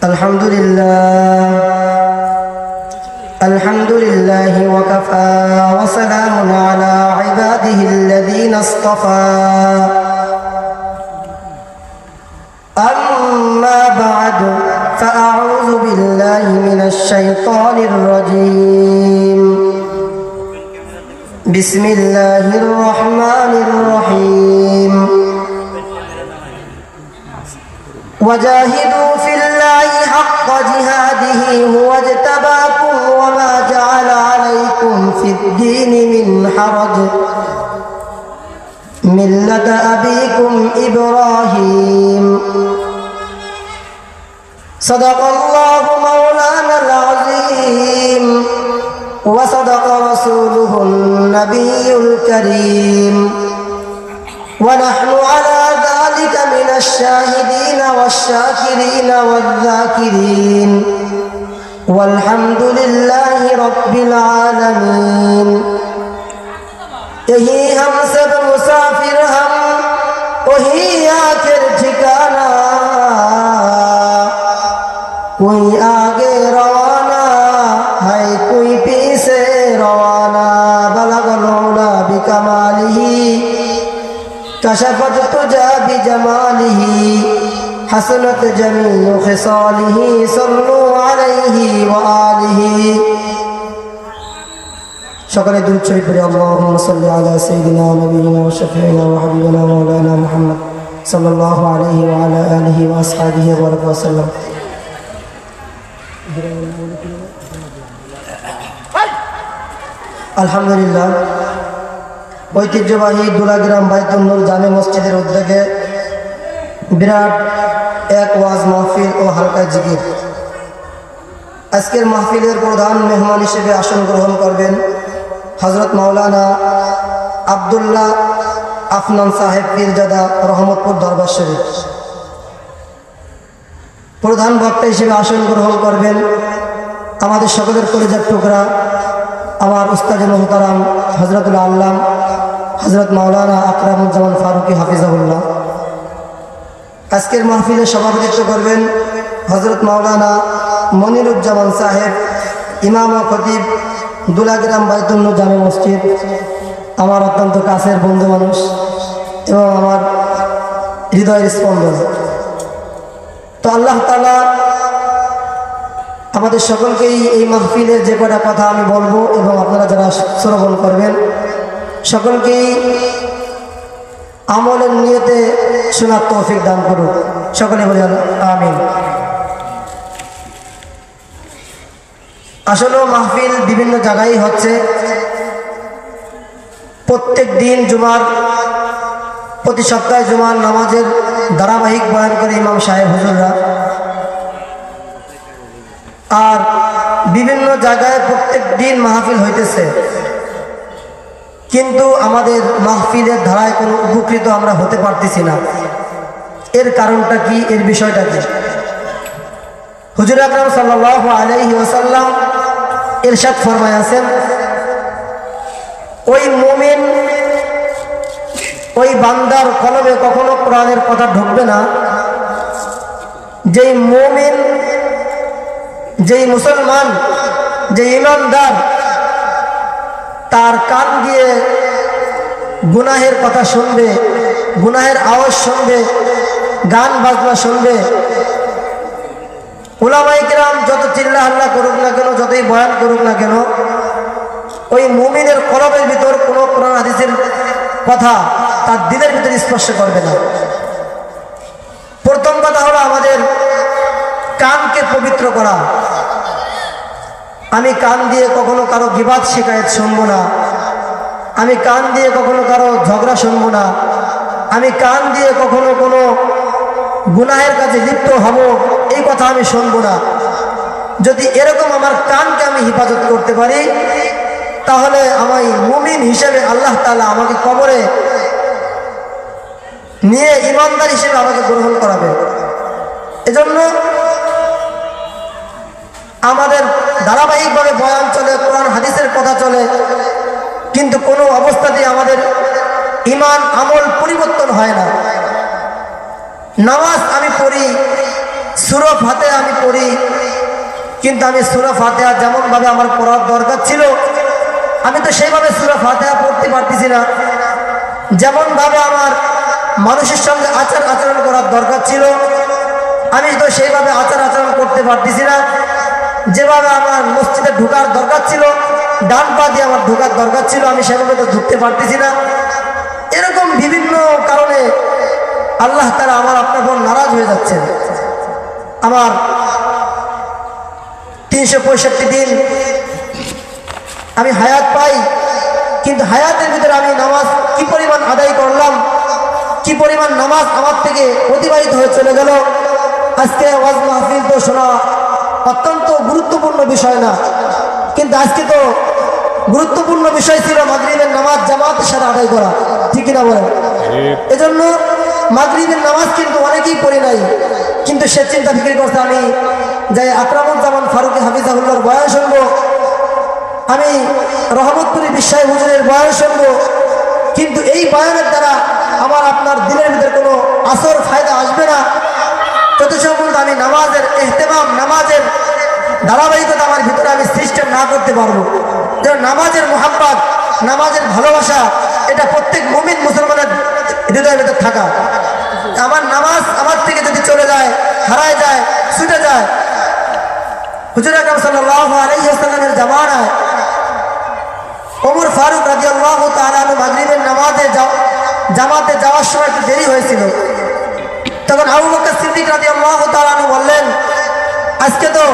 الحمد لله وكفى وسلام على عباده الذين اصطفى أما بعد فأعوذ بالله من الشيطان الرجيم بسم الله الرحمن الرحيم وجاهدوا في الله حق جهاده هو اجتباكم وما جعل عليكم في الدين من حرج ملة أبيكم إبراهيم صدق الله مولانا العظيم وصدق رسوله النبي الكريم ونحن على ذلك من الشاهدين والشاكرين والذاكرين والحمد لله رب العالمين यही हम सब मुसाफिर हम वही आखिर ठिकाना कोई आगे रवाना है कोई पीछे रवाना बलगलौना बिकमालिही कशफत तुजा बिजमालिही हसनत जमील खिसालिही सल्लु अलैहि व आलिही সকলে দুরূদ শরীফ পড়ি আল্লাহুম্মা সাল্লি আলা সাইয়্যিদিনা নবিয়িনা ওয়া শাফিঈনা ওয়া হাবিবিনা মাওলানা মুহাম্মদ সাল্লাল্লাহু আলাইহি ওয়া আলা আলিহি ওয়া আসহাবিহি ওয়া বারাকা ওয়া সাল্লাম। আলহামদুলিল্লাহ, ঐতিহ্যবাহী দুলাগ্রাম বাইতুন নূর জামে মসজিদের উদ্যোগে বিরাট এক ওয়াজ মাহফিল ও হালকা জিকির। আজকের মাহফিলের প্রধান মেহমান হিসেবে আসন গ্রহণ করবেন হযরত মাওলানা আব্দুল্লাহ আফনান সাহেব পীরজাদা রহমতপুর দরবার শরীফ। প্রধান বক্তা হিসেবে আসন গ্রহণ করবেন আমাদের সকলের কলিজার টুকরা আমার উস্তাদ মুহতারাম হযরতুল আল্লাম হযরত মাওলানা আকরামুজ্জামান ফারুকী হাফিজাহুল্লাহ। আজকের মাহফিলে সভাপতিত্ব করবেন হযরত মাওলানা মনিরুজ্জামান সাহেব, ইমাম ও খতিব, দুলাগ্রাম বাইতুন নূর জামে মসজিদ, আমার অত্যন্ত কাছের বন্ধু মানুষ এবং আমার হৃদয়ের স্পন্দন। তো আল্লাহ তাআলা আমাদের সকলকেই এই মাহফিলের যে কটা কথা আমি বলবো এবং আপনারা যারা শ্রবণ করবেন সকলকেই আমলের নিয়তে শোনার তৌফিক দান করুন। সকলে বলি আমিন। আসলে মাহফিল বিভিন্ন জায়গায় হচ্ছে। প্রত্যেক দিন জুমার প্রতি সপ্তাহে জুমার নামাজের ধারাবাহিক বয়ান করে ইমাম সাহেব হুজুররা, আর বিভিন্ন জায়গায় প্রত্যেক দিন মাহফিল হইতেছে, কিন্তু আমাদের মাহফিলের ধারায় কোনো উপকৃত আমরা হতে পারতেছি না। এর কারণটা কি, এর বিষয়টা কি? হুজুর আকরাম সাল্লাল্লাহু আলাইহি ওয়াসাল্লাম ইরশাদ ফরমায়াছেন, ওই মুমিন ওই বান্দার কলবে কখনো কোরআনের কথা ঢুকবে না যেই মুমিন, যেই মুসলমান, যে ইমানদার তার কান দিয়ে গুনাহের কথা শুনবে, গুনাহের আওয়াজ শুনবে, গান বাজনা শুনবে। উলামায়ে কিরাম যত চিল্লা হাল্লা করুক না কেন, যতই বয়ান করুক না কেন, ওই মুমিনের কলবের ভিতর কোনো কোরআন হাদিসের কথা তার দিলের ভিতরে স্পর্শ করবে না। প্রথম কথা হলো আমাদের কানকে পবিত্র করা। আমি কান দিয়ে কখনো কারো গীবাত শিকায়েত শুনবো না, আমি কান দিয়ে কখনো কারো ঝগড়া শুনবো না, আমি কান দিয়ে কখনো কোনো গুনাহের কাছে লিপ্ত হব এই কথা আমি শুনবো না। যদি এরকম আমার কানকে আমি হেফাজত করতে পারি তাহলে আমি মুমিন হিসেবে আল্লাহ তাআলা আমাকে কবরে নিয়ে ইমানদার হিসেবে আমাকে গ্রহণ করাবে। এজন্য আমাদের ধারাবাহিকভাবে বয়ান চলে, কোরআন হাদিসের কথা চলে, কিন্তু কোনো অবস্থাতেই আমাদের ঈমান আমল পরিবর্তন হয় না। নামাজ আমি পড়ি, সূরা ফাতিহা আমি পড়ি, কিন্তু আমি সূরা ফাতিহা যেমনভাবে আমার পড়ার দরকার ছিল আমি তো সেইভাবে সূরা ফাতিহা পড়তে পারতেছি না। যেমনভাবে আমার মানুষের সঙ্গে আচার আচরণ করার দরকার ছিল আমি তো সেইভাবে আচার আচরণ করতে পারতেছি না। যেভাবে আমার মসজিদে ঢোকার দরকার ছিল, ডান পা দিয়ে আমার ঢোকার দরকার ছিল, আমি সেভাবে তো ঢুকতে পারতেছি না। এরকম বিভিন্ন কারণে আল্লাহ তাআলা আমার আপনার উপর নারাজ হয়ে যাচ্ছেন। আমার 365 দিন আমি হায়াত পাই, কিন্তু হায়াতের ভিতরে আমি নামাজ কি পরিমাণ আদায় করলাম, কি পরিমাণ নামাজ আমার থেকে অতিবাহিত হয়ে চলে গেল। আজকে ওয়াজ মাহফিল তো শোনা অত্যন্ত গুরুত্বপূর্ণ বিষয় না, কিন্তু আজকে তো গুরুত্বপূর্ণ বিষয় ছিল মাগরিবের নামাজ জামাতের সাথে আদায় করা, ঠিক কিনা বলেন? এজন্য মাগরিবের নামাজ কিন্তু অনেকেই পড়ি নাই, কিন্তু সে চিন্তা ফিকির করছে আমি যাই আকরামুজ্জামান ফারুকী হাফিজাহুল্লাহর বয়ান শুনবো, আমি রহমতপুরি বিশ্বাস হুজুরের বয়ান শুনবো, কিন্তু এই বয়ানের দ্বারা আমার আপনার দিনের ভিতরে কোনো আসর ফায়দা আসবে না যতক্ষণ পর্যন্ত আমি নামাজের ইহতেমাম, নামাজের ধারাবাহিকতা আমার ভিতরে আমি সিস্টেম না করতে পারবো। যেন নামাজের মোহাব্বত, নামাজের ভালোবাসা এটা প্রত্যেক মুমিন মুসলমানের হৃদয়ের ভিতরে থাকা। আমার নামাজ আমার থেকে যদি চলে যায়, হারায় যায়, ছুটে যায়, হুজুর আকরাম সাল্লাল্লাহু আলাইহি ওয়াসাল্লামের জামানায় ওমর ফারুক রাদিয়াল্লাহু তাআলা আনহু মাগরিবের জামাতে যাওয়ার সময় একটু দেরি হয়েছিল। তখন আবু বকর সিদ্দিক রাদিয়াল্লাহু তাআলা আনহু বললেন, আজকে তো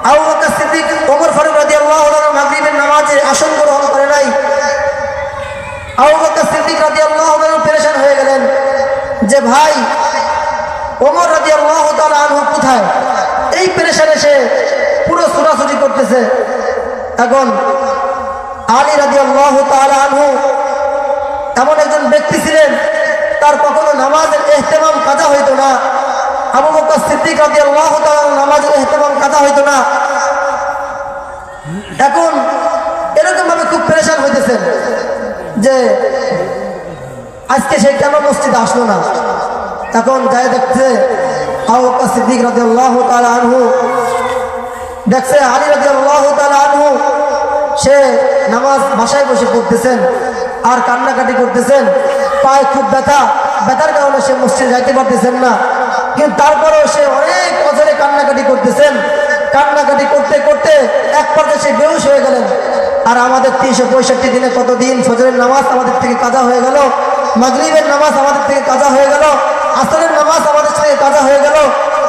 আবু বকর সিদ্দিক ওমর ফারুক রাদিয়াল্লাহু তাআলা মাগরিবের নামাজে আসন গ্রহণ করে নাই। আবু বকর সিদ্দিক রাদিয়াল্লাহু তাআলা পেরেশান হয়ে গেলেন যে ভাই ওমর রাদিয়াল্লাহু তাআলা আনহু কোথায়? এই পেরেশানে সে পুরো ছোটাছুটি করতেছে। এখন আলী রাদিয়াল্লাহু তাআলা আনহু এমন একজন ব্যক্তি ছিলেন তার কখনো নামাজের ইহতেমাম কাজা হইতো না। আবু বকর সিদ্দিক রাদিয়াল্লাহু তাআলা নামাজের ইহতেমাম কাজা হইতো না। এখন এরকম ভাবে খুব পেরেশান হইতেছেন যে আজকে সে কেন মসজিদে আসলো না। এখন যায় দেখছে আবু বকর সিদ্দিক রাদিয়াল্লাহু তাআলা আনহু, দেখছে আলী রাদিয়াল্লাহু তাআলা আনহু সে নামাজ বাসায় বসে পড়তেছেন আর কান্নাকাটি করতেছেন, পায়ে খুব ব্যথার কারণে সে মসজিদে যাইতে পারতেছেন না। কিন্তু তারপরেও সে অনেক বছরে কান্নাকাটি করতেছেন। কান্নাকাটি করতে করতে এক পর্যায়ে সে বেহুশ হয়ে গেলেন। আর আমাদের 365 দিনে কতদিন ফজরের নামাজ আমাদের থেকে কাজা হয়ে গেল, মাগরিবের নামাজ আমাদের থেকে কাজা হয়ে গেল, আসরের নামাজ আমাদের থেকে কাজা হয়ে গেল।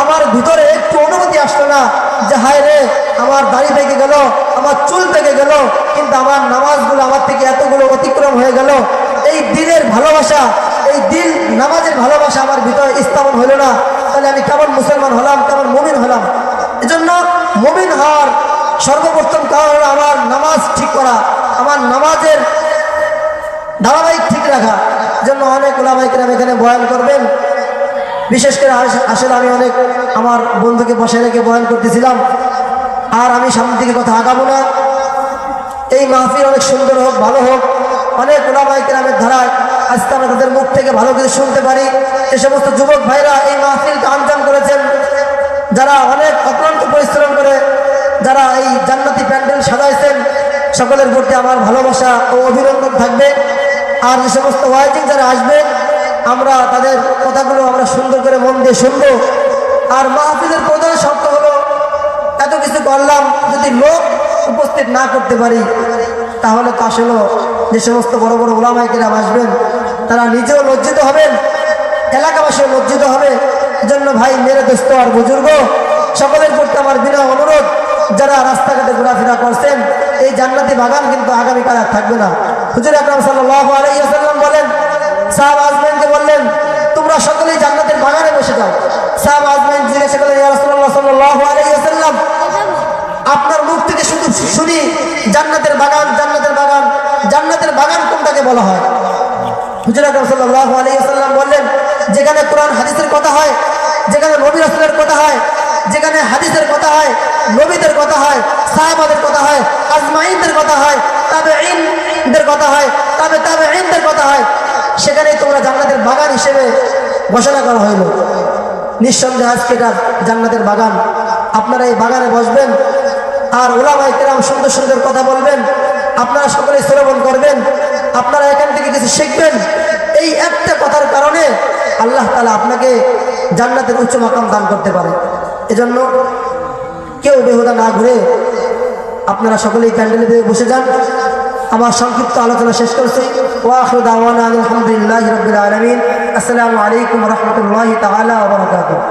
আমার ভিতরে একটু অনুভূতি আসলো না যে হায় রে আমার দাড়ি পেকে গেল, আমার চুল পেকে গেল, কিন্তু আমার নামাজগুলো আমার থেকে এতগুলো অতিক্রম হয়ে গেল। এই দিনের ভালোবাসা, এই দিন নামাজের ভালোবাসা আমার ভিতরে স্থাপন হলো না। তাহলে আমি কেমন মুসলমান হলাম, কেমন মুমিন হলাম? এজন্য মুমিন হওয়ার সর্বপ্রথম কারণ হলো আমার নামাজ ঠিক করা, আমার নামাজের ধারাবাহিক ঠিক রাখা। জন্য অনেক উলামায়ে কেরাম এখানে বয়ান করবেন। বিশেষ করে আসলে আমি অনেক আমার বন্ধুকে বসায় রেখে বয়ান করতেছিলাম, আর আমি সামনের দিকে কথা আগাবো না। এই মাহফিল অনেক সুন্দর হোক, ভালো হোক, অনেক উলামায়ে কেরামের ধারায় আজকে আমরা তাদের মুখ থেকে ভালো কিছু শুনতে পারি। যে সমস্ত যুবক ভাইরা এই মাহফিলকে আঞ্জাম করেছেন, যারা অনেক অক্লান্ত পরিশ্রম করে যারা এই জান্নাতি প্যান্ডেল সাজাইছেন, সকলের প্রতি আমার ভালোবাসা ও অভিনন্দন থাকবে। আর যে সমস্ত ওয়াইজিং যারা আসবে, আমরা তাদের কথাগুলো আমরা সুন্দর করে মন দিয়ে শুনবো। আর মাহফিলের প্রধান শর্ত হলো এত কিছু করলাম, যদি লোক উপস্থিত না করতে পারি তাহলে তো আসলে যে সমস্ত বড় বড় উলামায়ে কেরাম আসবেন তারা নিজেও লজ্জিত হবেন, এলাকাবাসীও লজ্জিত হবে। জন্য ভাই মেরে দোস্ত আর বুজুর্গ সকলের প্রতি আমার বিনয় অনুরোধ, যারা রাস্তাঘাটে ঘোরাফেরা করছেন এই জান্নাতি বাগান কিন্তু আগামীকাল আর থাকবে না। হুজুর আকরাম সাল্লাল্লাহু আলাইহি ওয়াসাল্লাম বলেন, সাহাবা আজমাইনকে বললেন তোমরা সকলেই জান্নাতের বাগানে বসে যাও। সাহাবা আজমাইন জিজ্ঞাসা করলেন, ইয়া রাসূলুল্লাহ সাল্লাল্লাহু আলাইহি ওয়াসাল্লাম, আপনার মুখ থেকে শুধু শুনি জান্নাতের বাগান, জান্নাতের বাগান, জান্নাতের বাগান কোনটাকে বলা হয়? হুজুর আকরাম সাল্লাল্লাহু আলাইহি ওয়াসাল্লাম বললেন, যেখানে কোরআন হাদিসের কথা হয়, যেখানে নবী রাসূলের কথা হয়, যেখানে হাদিসের কথা হয়, নবীদের কথা হয়, সাহাবাদের কথা হয়, আজমাইনদের কথা হয়, তাবেঈনদের কথা হয়, তাবেঈনদের কথা হয়, সেখানেই তোমরা জান্নাতের বাগান হিসেবে ঘোষণা করা হইল। নিঃসন্দেহে আজকে এটা জান্নাতের বাগান। আপনারা এই বাগানে বসবেন আর উলামায়ে কেরাম সুন্দর সুন্দর কথা বলবেন, আপনারা সকলে শ্রবণ করবেন, আপনারা এখান থেকে কিছু শিখবেন। এই একটা কথার কারণে আল্লাহ তাআলা আপনাকে জান্নাতের উচ্চ মাকাম দান করতে পারে। এজন্য কেউ বেহুদা না ঘুরে আপনারা সকলেই প্যান্ডেলে বসে যান। আমার সংক্ষিপ্ত আলোচনা শেষ করছি। ওয়া আখিরু দাওয়ানা আলহামদুলিল্লাহি রাব্বিল আলামিন। আসসালামু আলাইকুম ওয়া রাহমাতুল্লাহি তাআলা ওয়া বারাকাতুহু।